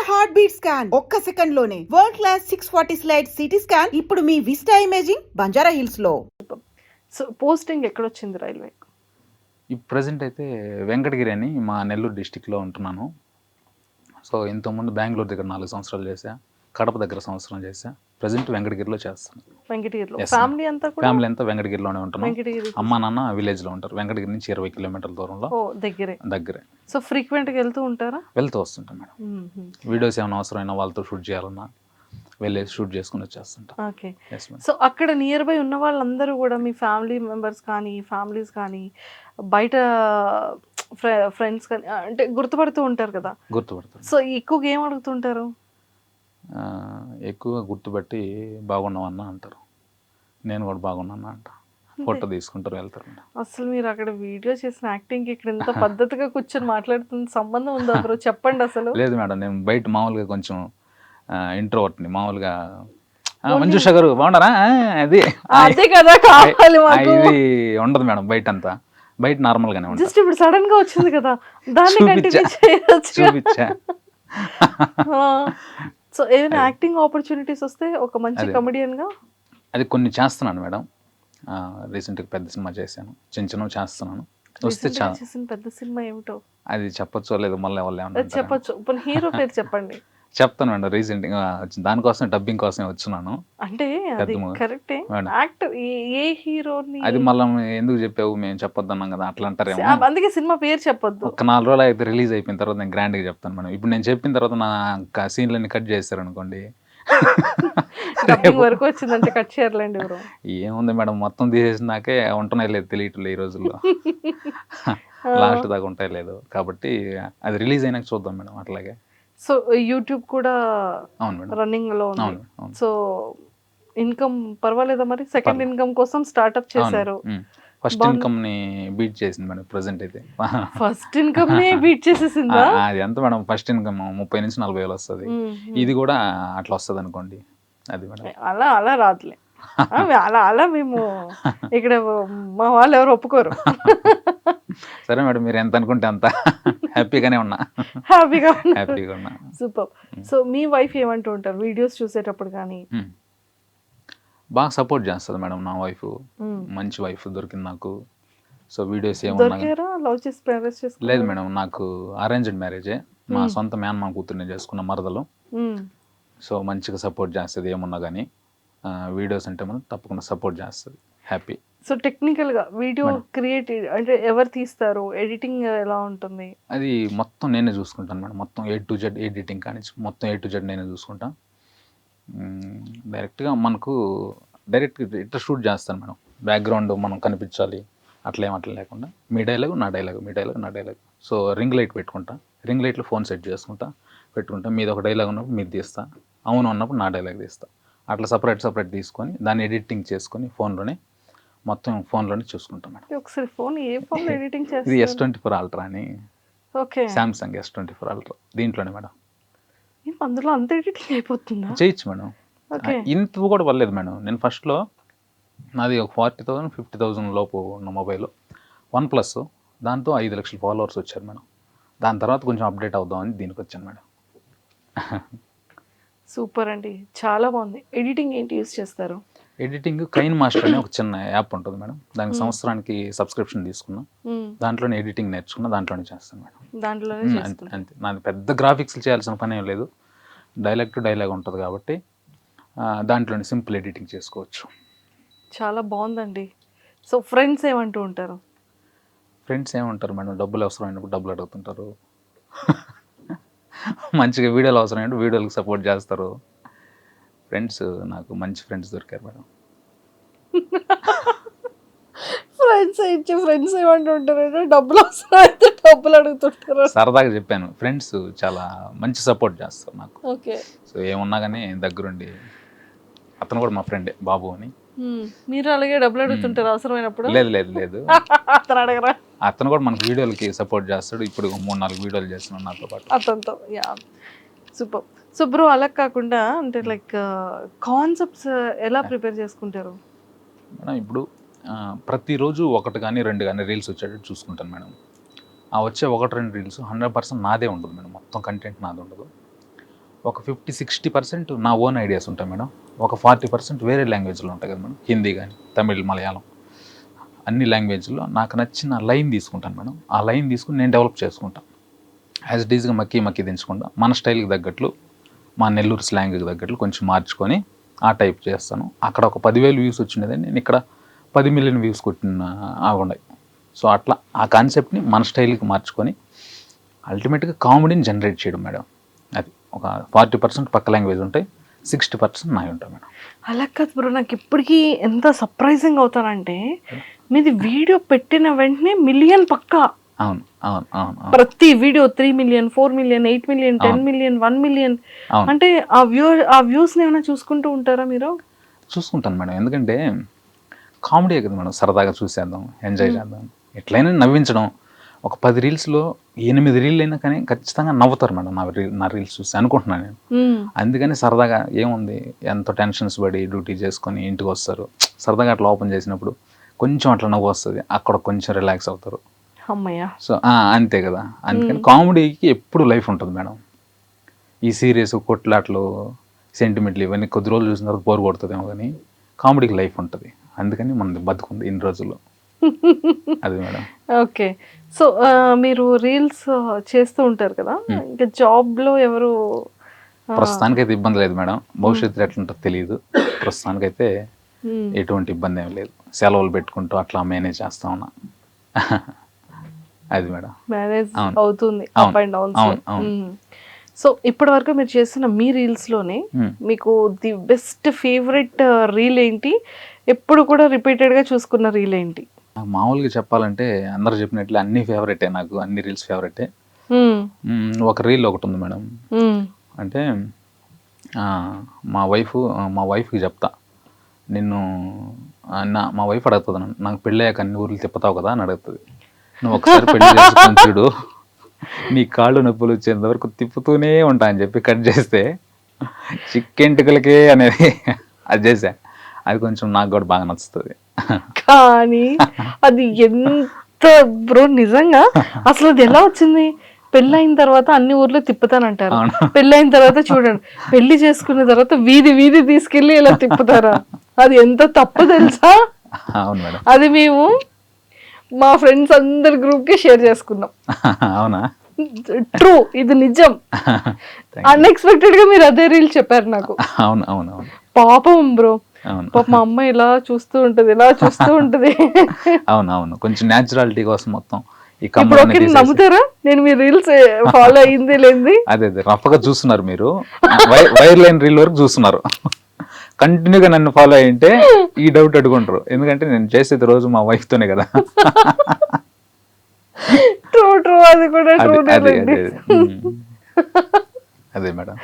Heart beat scan ఒక్క second లోనే world class 640 slice CT scan ఇప్పుడు మీ విస్టా ఇమేజింగ్ బంజారా హిల్స్ లో. సో పోస్టింగ్ ఎక్కడొచ్చింది రైల్వే? ఈ ప్రజెంట్ అయితే వెంకటగిరి అని మా నెల్లూరు డిస్టిక్లో ఉంటున్నాను. సో ఇంతకుముందు బెంగళూరు దగ్గర 4 సంవత్సరాలు చేశా, కడప దగ్గర సంవత్సరం చేశా. ప్రజెంట్ వెంకటగిరిలో చేస్తాను. వెంకటగిరిలో ఫ్యామిలీ అంతా వెంకటగిరిలోనే ఉంటున్నాం. అమ్మ నాన్న విలేజ్ లో ఉంటారు. వెంకటగిరి నుంచి 20 కిలోమీటర్ల దూరంలో. దగ్గరే. సో ఫ్రీక్వెంట్ గా వెళ్తూ ఉంటారా? వెళ్తూ వస్తుంటాం మేడం. వీడియోస్ ఏమైనా అవసరమైనా వాళ్ళతో షూట్ చేయాలన్నా వెళ్ళేసి షూట్ చేసుకుని వచ్చేస్తుంటాం. ఓకే. సో అక్కడ నియర్ బై ఉన్న వాళ్ళందరూ కూడా మీ ఫ్యామిలీ మెంబర్స్ కానీ ఫ్యామిలీస్ కానీ బయట ఫ్రెండ్స్ కానీ అంటే గుర్తుపడుతూ ఉంటారు కదా? గుర్తుపడతారు. సో ఎక్కువగా ఏం అడుగుతుంటారు? ఎక్కువగా గుర్తుపట్టి బాగున్నావన్నా అంటారు. నేను కూడా బాగున్నాను అంట. ఫోటో తీసుకుంటారు, వెళ్తారు. అసలు మీరు అక్కడ వీడియో చేసిన యాక్టింగ్ ఇక్కడ ఇంత పద్ధతిగా కూర్చొని మాట్లాడుతున్న సంబంధం ఉందా బ్రో? చెప్పండి అసలు. లేదు మేడం, నేను బయట మామూలుగా కొంచెం ఇంట్రోవర్ట్ని. మామూలుగా మంజుష గారు బాగున్నారా అది అదే కదా కావాలి మాకు. ఇది ఉండదు మేడం బయట అంతా. బయట నార్మల్ గానే ఉంటుంది. జస్ట్ ఇప్పుడు సడన్ గా వచ్చింది కదా, దాన్ని కంటిన్యూ చేయొచ్చు. చూపించా. సో ఏదైనా యాక్టింగ్ ఆపర్చునిటీస్ వస్తే ఒక మంచి కమెడియన్ గా అది కొన్ని చేస్తున్నాను మేడం. రీసెంట్గా పెద్ద సినిమా చేశాను, చిన్న చేస్తున్నాను. వస్తే పెద్ద సినిమా ఏమిటో అది చెప్పొచ్చో లేదు, మళ్ళీ వాళ్ళు ఏమన్నా చెప్పొచ్చు. ఇప్పుడు హీరో పేరు చెప్పండి. చెప్తాను మేడం. రీసెంట్గా దానికోసం డబ్బింగ్ కోసమే వచ్చినాను. అంటే కరెక్టే. యాక్టర్ ఏ హీరోని అది మళ్ళీ ఎందుకు చెప్పావు, మేము చెప్పొద్దు అన్నాం కదా అట్లా అంటారేమో, అందుకే సినిమా పేరు చెప్పొద్దు. ఒక 4 రోజులు అయితే రిలీజ్ అయిపోయిన తర్వాత నేను గ్రాండ్గా చెప్తాను మేడం. ఇప్పుడు నేను చెప్పిన తర్వాత నా సీన్లన్నీ కట్ చేస్తారు అనుకోండి, వరకు వచ్చిందంటే కట్ చేయర్లేండి ఎవరు. ఏముంది మేడం, మొత్తం తీసేసినాకే ఉంటున్నాయి లేదు తెలియట్లేదు ఈ రోజుల్లో. లాస్ట్ దాకా ఉంటాయి లేదు కాబట్టి అది రిలీజ్ అయినాక చూద్దాం మేడం. అట్లాగే సో యూట్యూబ్ కూడా రన్నింగ్ లో ఉంది. సో ఇన్కమ్ పర్వాలేదా మరి? సెకండ్ ఇన్కమ్ కోసం స్టార్ట్అప్ చేశారు. ఫస్ట్ ఇన్కమ్ ని బీట్ చేసింది మేడం. ప్రెసెంట్ అయితే ఫస్ట్ ఇన్కమ్ ని బీట్ చేసేసిందా? అది ఎంత మేడం, ఫస్ట్ ఇన్కమ్ 30 నుంచి 40 వేలు వస్తుంది. ఇది కూడా అట్లా వస్తుంది అనుకోండి. అది మేడం అలా రాదులే. అలా మేము ఇక్కడ మా వాళ్ళు ఎవరు ఒప్పుకోరు. సరే మేడం, మీరు ఎంత అనుకుంటే అంత హ్యాపీగానే ఉన్నా. సూపర్. సో మీ వైఫ్ ఏమంటూ ఉంటారు వీడియోస్ చూసేటప్పుడు కానీ? బాగా సపోర్ట్ చేస్తుంది మేడం నా వైఫ్. మంచి వైఫ్ దొరికింది నాకు. సో వీడియోస్ ఏమన్నా లేదు మేడం, నాకు అరేంజ్డ్ మ్యారేజే. మా సొంత మేనమామ కూతుర్ని చేసుకున్న మరదలు. సో మంచిగా సపోర్ట్ చేస్తుంది ఏమున్నా కానీ. వీడియోస్ అంటే మనం తప్పకుండా సపోర్ట్ చేస్తుంది. హ్యాపీ. సో టెక్నికల్ గా వీడియో క్రియేట్ అంటే ఎవరు తీస్తారు? ఎడిటింగ్ ఎలా ఉంటుంది? అది మొత్తం నేనే చూసుకుంటాను మేడం. మొత్తం A to Z ఎడిటింగ్ కానీ మొత్తం A to Z నేనే చూసుకుంటాను. డైరెక్ట్గా మనకు ఇట్లా షూట్ చేస్తాను మేడం. బ్యాక్గ్రౌండ్ మనం కనిపించాలి అట్లా లేకుండా మీ డైలాగ్ నా డైలాగ్, మీ డైలాగ్ నా డైలాగ్. సో రింగ్ లైట్ పెట్టుకుంటా, రింగ్ లైట్లో ఫోన్ సెట్ చేసుకుంటా పెట్టుకుంటా. మీది ఒక డైలాగ్ ఉన్నప్పుడు మీరు తీస్తా, అవును ఉన్నప్పుడు నా డైలాగ్ తీస్తా. అట్లా సపరేట్ తీసుకొని దాన్ని ఎడిటింగ్ చేసుకొని ఫోన్లోనే మొత్తం ఫోన్లోనే చూసుకుంటాం మేడం. ఒకసారి ఫోన్ ఏ ఫోన్లో ఎడిటింగ్ చేస్తారు? ఇది S24 Ultra అని. ఓకే. సామ్సంగ్ S24 Ultra దీంట్లోనే మేడం. అందులో అంత ఎడిటింగ్ అయిపోతుందా? చేయొచ్చు మేడం. ఇంత కూడా పర్లేదు మేడం. నేను ఫస్ట్లో నాది ఒక 40,000 50,000 లోపు ఉన్న మొబైల్ OnePlus. దాంతో 5 లక్షల ఫాలోవర్స్ వచ్చారు మేడం. దాని తర్వాత కొంచెం అప్డేట్ అవుదామని దీనికి వచ్చాను మేడం. సూపర్ అండి, చాలా బాగుంది. ఎడిటింగ్ ఏంటి యూస్ చేస్తారు? ఎడిటింగ్ కైన్ మాస్టర్ అనే ఒక చిన్న యాప్ ఉంటుంది మేడం. దానికి సంవత్సరానికి సబ్స్క్రిప్షన్ తీసుకున్నా. దాంట్లోనే ఎడిటింగ్ నేర్చుకున్నా, దాంట్లోనే చేస్తాను మేడం. దాంట్లోనే అంతే. నాది పెద్ద గ్రాఫిక్స్ చేయాల్సిన పని ఏం లేదు. డైలాగ్ టు డైలాగ్ ఉంటుంది కాబట్టి దాంట్లోనే సింపుల్ ఎడిటింగ్ చేసుకోవచ్చు. చాలా బాగుందండి. సో ఫ్రెండ్స్ ఏమంటూ ఉంటారు? ఫ్రెండ్స్ ఏమంటారు మేడం, డబ్బులు అవసరమైనప్పుడు డబ్బులు అడుగుతుంటారు. మంచిగా వీడియోలు అవసరమైనప్పుడు వీడియోలకు సపోర్ట్ చేస్తారు. ఫ్రెండ్స్ నాకు మంచి ఫ్రెండ్స్ దొరికారు మేడం. ఫ్రెండ్స్ ఏమంటుంటారు, డబ్బులు అవసరం అయితే డబ్బులు అడుగుతుంటారు. సరదాగా చెప్పాను, ఫ్రెండ్స్ చాలా మంచి సపోర్ట్ చేస్తారు నాకు. ఓకే. సో ఏమున్నా కానీ దగ్గరుండి. అతను కూడా మా ఫ్రెండే, బాబు అని. మీరు అలాగే డబ్బులు అడుగుతుంటారు అవసరమైనప్పుడు? లేదు. అతను అడగరా? అతను కూడా మనకి వీడియోలకి సపోర్ట్ చేస్తాడు. ఇప్పుడు 3-4 వీడియోలు చేస్తున్నాడు నాతో పాటు. అతనితో. సూపర్. సో బ్రో అలా కాకుండా అంటే లైక్ కాన్సెప్ట్స్ ఎలా ప్రిపేర్ చేసుకుంటారు మేడం? ఇప్పుడు ప్రతిరోజు 1 కానీ 2 కానీ రీల్స్ వచ్చేటట్టు చూసుకుంటాను మేడం. ఆ వచ్చే 1-2 రీల్స్ 100% నాదే ఉంటుంది మేడం. మొత్తం కంటెంట్ నాది ఉండదు. ఒక 50-60% నా ఓన్ ఐడియాస్ ఉంటాయి మేడం. ఒక 40% వేరే లాంగ్వేజ్లో ఉంటాయి కదా మేడం. హిందీ కానీ, తమిళ్, మలయాళం అన్ని లాంగ్వేజ్లో నాకు నచ్చిన లైన్ తీసుకుంటాను మేడం. ఆ లైన్ తీసుకుని నేను డెవలప్ చేసుకుంటాను. యాజ్ ఇట్ ఈజ్గా మక్కి దించకుండా మన స్టైల్కి తగ్గట్లు, మా నెల్లూరు స్లాంగ్కి తగ్గట్లు కొంచెం మార్చుకొని ఆ టైప్ చేస్తాను. అక్కడ ఒక 10,000 వ్యూస్ వచ్చినదని నేను ఇక్కడ 10 మిలియన్ వ్యూస్ కొట్టిన ఉన్నాయి. సో అట్లా ఆ కాన్సెప్ట్ని మన స్టైల్కి మార్చుకొని అల్టిమేట్గా కామెడీని జనరేట్ చేయడం మేడం. అది ఒక 40% పక్క లాంగ్వేజ్ ఉంటాయి, 60% నావి ఉంటాయి మేడం. అలా కాదు బ్రో, నాకు ఇప్పటికీ ఎంత సర్ప్రైజింగ్ అవుతానంటే మీది వీడియో పెట్టిన వెంటనే మిలియన్ పక్కా. అవును అవును అవును అవును. ప్రతి video 3 million, 4 million, 8 million, 10 million, 1 million. అవును. అంటే ఆ వ్యూస్ని ఏమైనా చూసుకుంటూ ఉంటారా మీరు? చూసుకుంటాను మేడం. ఎందుకంటే కామెడీ కదా మేడం, సరదాగా చూసేద్దాం, ఎంజాయ్ చేద్దాం, ఎట్లయినా నవ్వించడం. ఒక 10 రీల్స్లో 8 రీల్ అయినా కానీ ఖచ్చితంగా నవ్వుతారు మేడం నా రీల్స్ చూసి అనుకుంటున్నాను నేను. అందుకని సరదాగా ఏముంది, ఎంతో టెన్షన్స్ పడి డ్యూటీ చేసుకొని ఇంటికి వస్తారు, సరదాగా అట్లా ఓపెన్ చేసినప్పుడు కొంచెం అట్లా నవ్వు వస్తుంది, అక్కడ కొంచెం రిలాక్స్ అవుతారు. అమ్మయ్య. సో అంతే కదా. అందుకని కామెడీకి ఎప్పుడు లైఫ్ ఉంటుంది మేడం. ఈ సీరియస్ కొట్లాట్లు, సెంటిమెంట్లు ఇవన్నీ కొద్ది రోజులు చూసిన తర్వాత బోర్ కొడుతుందేమో, కానీ కామెడీకి లైఫ్ ఉంటుంది. అందుకని మనది బతుకుంది ఇన్ని రోజుల్లో. అది మేడం. ఓకే. సో మీరు రీల్స్ చేస్తూ ఉంటారు కదా, ఇంకా జాబ్లో ఎవరు? ప్రస్తుతానికైతే ఇబ్బంది లేదు మేడం. భవిష్యత్తులో ఎట్లుంటుందో తెలియదు. ప్రస్తుతానికైతే ఎటువంటి ఇబ్బంది ఏం లేదు. సెలవులు పెట్టుకుంటూ అట్లా మేనేజ్ చేస్తా ఉన్నా. అది మేడం. మేనేజ్ అవుతుంది అప్ అండ్ డౌన్స్. అవును. సో ఇప్పటి వరకు మీరు చేసిన మీ రీల్స్లోనే మీకు ది బెస్ట్ ఫేవరెట్ రీల్ ఏంటి? ఎప్పుడు కూడా రిపీటెడ్గా చూసుకున్న రీల్ ఏంటి? నాకు మామూలుగా చెప్పాలంటే అందరు చెప్పినట్లు అన్ని ఫేవరెటే, నాకు అన్ని రీల్స్ ఫేవరెటే. ఒక రీల్ ఒకటి ఉంది మేడం. అంటే మా వైఫ్కి చెప్తా, నిన్ను మా వైఫ్ అడుగుతుంది నన్ను, నాకు పెళ్ళయ్యాక అన్ని ఊర్లు తిప్పుతావు కదా అని అడుగుతుంది. నువ్వు ఒకసారి పెళ్లి చేసుకొని చూడు, నీ కాళ్ళు నొప్పులు వచ్చేంత వరకు తిప్పుతూనే ఉంటా అని చెప్పి కట్ చేస్తే చిక్కెంటుకలకే అనేది అది చేసా. అది కొంచెం నాకు కూడా బాగా నచ్చుతుంది. కానీ అది ఎంత బ్రో నిజంగా అసలు అది ఎలా వచ్చింది? పెళ్ళైన తర్వాత అన్ని ఊర్లో తిప్పుతానంటారు, పెళ్ళైన తర్వాత చూడండి పెళ్లి చేసుకున్న తర్వాత వీధి వీధి తీసుకెళ్లి ఇలా తిప్పుతారా? అది ఎంత తప్పు తెలుసా? అవును మేడం. అది మేము మా ఫ్రెండ్స్ అందరి గ్రూప్ కి షేర్ చేసుకున్నాం. అవునా? ట్రూ, ఇది నిజం. అన్ఎక్స్పెక్టెడ్ గా మీరు అదే రీల్ చెప్పారు నాకు. అవును అవును అవును. పాపం బ్రో, పాప మా అమ్మ ఇలా చూస్తూ ఉంటది, ఇలా చూస్తూ ఉంటది. అవును అవును. కొంచెం న్యాచురాలిటీ కోసం మొత్తం ఇప్పుడు ఓకే, నమ్ముతారా నేను మీ రీల్స్ ఫాలో అయ్యింది లేంది? అదే రఫ్గా చూస్తున్నారు మీరు, వైర్ లైన్ రీల్ వరకు చూస్తున్నారు. కంటిన్యూగా నన్ను ఫాలో అయ్యింటే ఈ డౌట్ అడుగుంటారు. ఎందుకంటే నేను చేసేది రోజు మా వైఫ్ తోనే కదా. ట్రూ, అది కూడా ట్రూ. అదే మేడం.